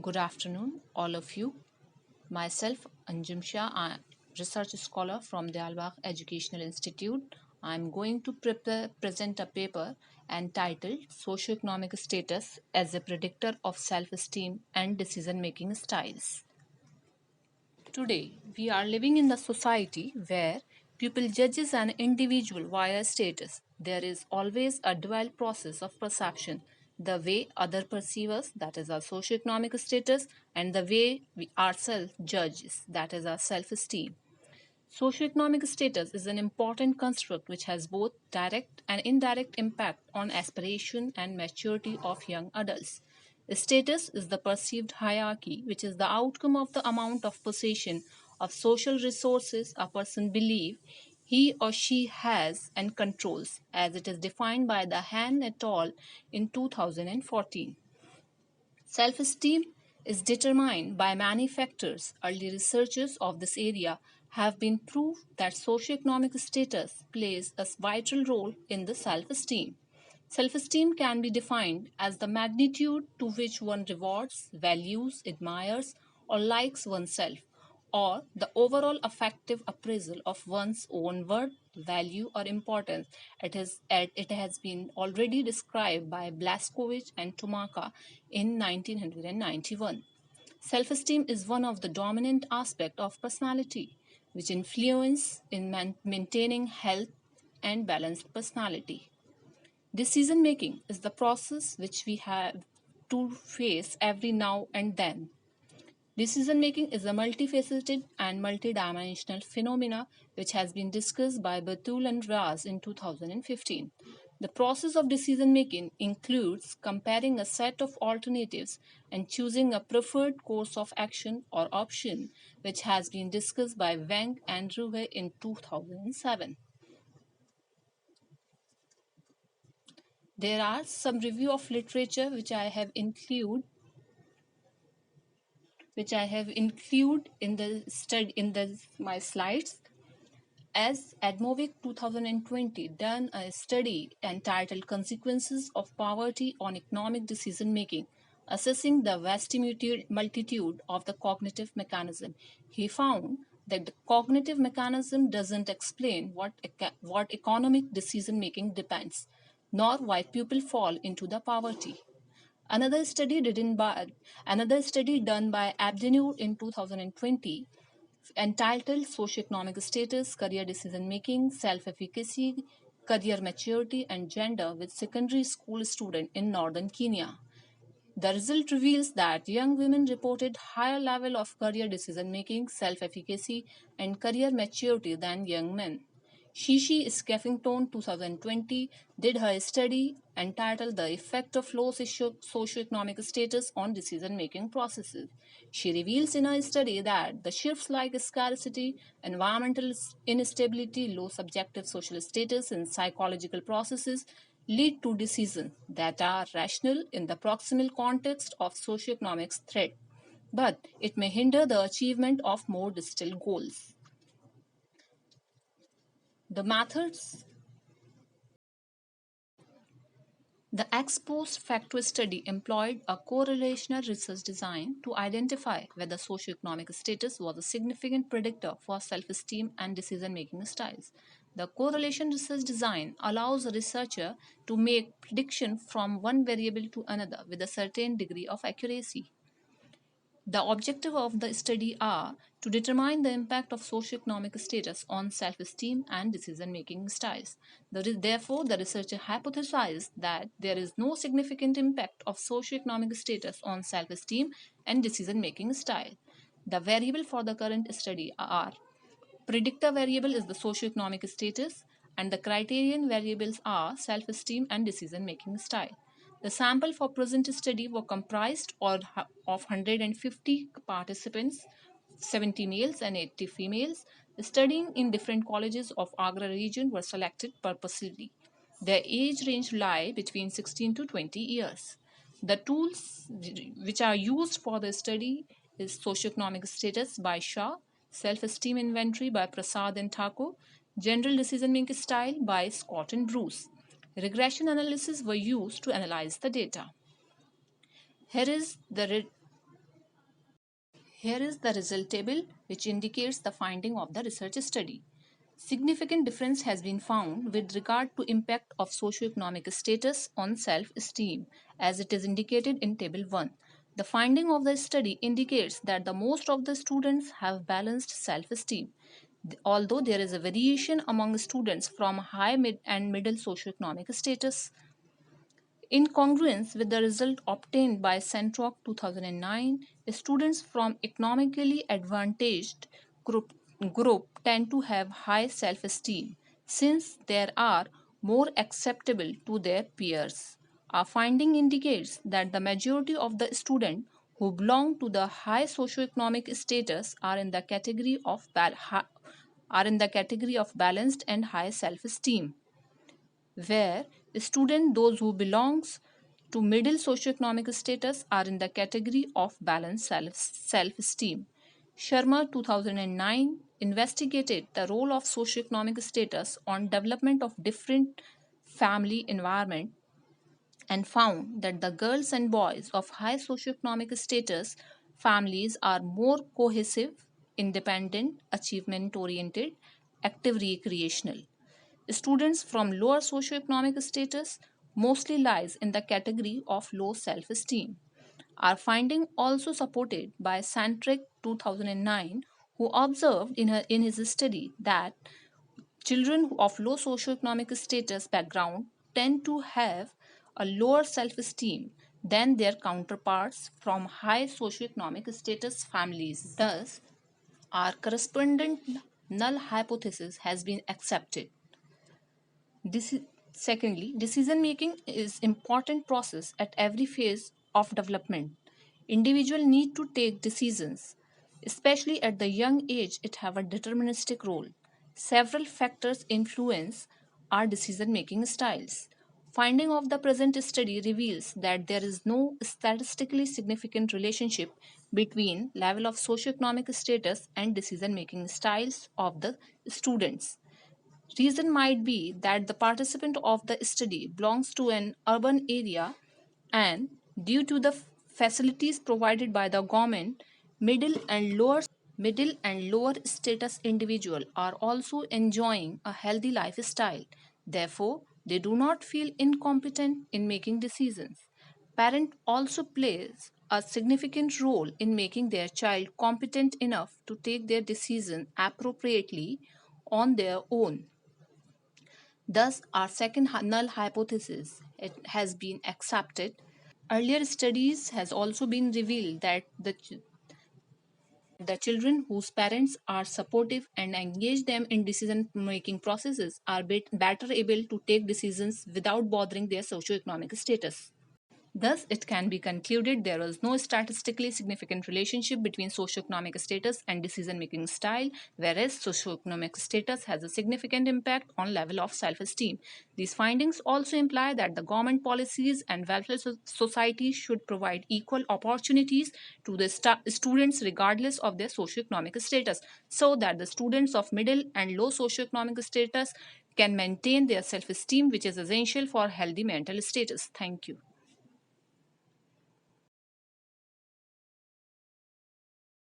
Good afternoon, all of you. Myself, Anjum Shah, I am research scholar from the Albagh Educational Institute. I am going to present a paper entitled Socioeconomic Status as a Predictor of Self-Esteem and Decision-Making Styles. Today, we are living in the society where people judges an individual via status. There is always a dual process of perception. The way other perceive us, that is our socioeconomic status, and the way we ourselves judges, that is our self-esteem. Socioeconomic status is an important construct which has both direct and indirect impact on aspiration and maturity of young adults. Status is the perceived hierarchy, which is the outcome of the amount of possession of social resources a person believes he or she has and controls, as it is defined by the Han et al. In 2014. Self esteem is determined by many factors. Early researchers of this area have been proved that socioeconomic status plays a vital role in the self esteem. Self esteem can be defined as the magnitude to which one rewards, values, admires, or likes oneself, or the overall affective appraisal of one's own worth, value, or importance. It has been already described by Blaskovich and Tomaka in 1991. Self esteem is one of the dominant aspects of personality, which influence in maintaining health and balanced personality. Decision making is the process which we have to face every now and then. Decision making is a multifaceted and multidimensional phenomena which has been discussed by Batul and Raz in 2015. The process of decision making includes comparing a set of alternatives and choosing a preferred course of action or option, which has been discussed by Wang and Ruhe in 2007. There are some review of literature which I have include in the study in the my slides. As Admovic 2020 done a study entitled Consequences of Poverty on Economic Decision Making, assessing the vast multitude of the cognitive mechanism. He found that the cognitive mechanism doesn't explain what economic decision making depends, nor why people fall into the poverty. Another study done by Abdenur in 2020 entitled Socioeconomic Status, Career Decision Making, Self Efficacy, Career Maturity, and Gender with secondary school students in northern Kenya. The result reveals that young women reported higher level of career decision making, self-efficacy, and career maturity than young men. Shishi Skeffington 2020 did her study entitled The Effect of Low Socioeconomic Status on Decision-Making Processes. She reveals in her study that the shifts like scarcity, environmental instability, low subjective social status, and psychological processes lead to decisions that are rational in the proximal context of socioeconomic threat, but it may hinder the achievement of more distant goals. The methods The ex post facto study employed a correlational research design to identify whether socioeconomic status was a significant predictor for self esteem and decision making styles. The correlation research design allows a researcher to make prediction from one variable to another with a certain degree of accuracy. The objective of the study are to determine the impact of socioeconomic status on self-esteem and decision-making styles. Therefore, the researcher hypothesized that there is no significant impact of socioeconomic status on self-esteem and decision-making style. The variable for the current study are predictor variable is the socioeconomic status, and the criterion variables are self-esteem and decision-making style. The sample for present study were comprised of 150 participants, 70 males and 80 females, studying in different colleges of Agra region were selected purposely. Their age range lie between 16 to 20 years. The tools which are used for the study is socioeconomic status by Shah, self-esteem inventory by Prasad and Thakur, general decision-making style by Scott and Bruce. Regression analysis were used to analyze the data. Here is the Here is the result table which indicates the finding of the research study. Significant difference has been found with regard to impact of socioeconomic status on self-esteem as it is indicated in table 1. The finding of the study indicates that the most of the students have balanced self-esteem. Although there is a variation among students from high, mid and middle socioeconomic status, in congruence with the result obtained by Centroc 2009, students from economically advantaged group tend to have high self-esteem since they are more acceptable to their peers. Our finding indicates that the majority of the students who belong to the high socioeconomic status are in the category of balanced and high self-esteem, where students those who belongs to middle socioeconomic status are in the category of balanced self-esteem. Sharma 2009 investigated the role of socioeconomic status on development of different family environment and found that the girls and boys of high socioeconomic status families are more cohesive, independent, achievement oriented, active recreational. Students from lower socioeconomic status mostly lies in the category of low self-esteem. Our finding also supported by Santric 2009, who observed in his study that children of low socioeconomic status background tend to have a lower self-esteem than their counterparts from high socioeconomic status families. Thus, our correspondent null hypothesis has been accepted. Secondly, decision making is important process at every phase of development. Individual need to take decisions, especially at the young age. It have a deterministic role. Several factors influence our decision making styles. Finding of the present study reveals that there is no statistically significant relationship between level of socioeconomic status and decision making styles of the students. Reason might be that the participant of the study belongs to an urban area and due to the facilities provided by the government, middle and lower status individuals are also enjoying a healthy lifestyle. Therefore, they do not feel incompetent in making decisions. Parent also plays a significant role in making their child competent enough to take their decision appropriately on their own. Thus, our second null hypothesis it has been accepted. Earlier studies has also been revealed that the children whose parents are supportive and engage them in decision making processes are better able to take decisions without bothering their socioeconomic status. Thus, it can be concluded there is no statistically significant relationship between socioeconomic status and decision-making style, whereas socioeconomic status has a significant impact on level of self-esteem. These findings also imply that the government policies and welfare society should provide equal opportunities to the students regardless of their socioeconomic status, so that the students of middle and low socioeconomic status can maintain their self-esteem, which is essential for healthy mental status. Thank you.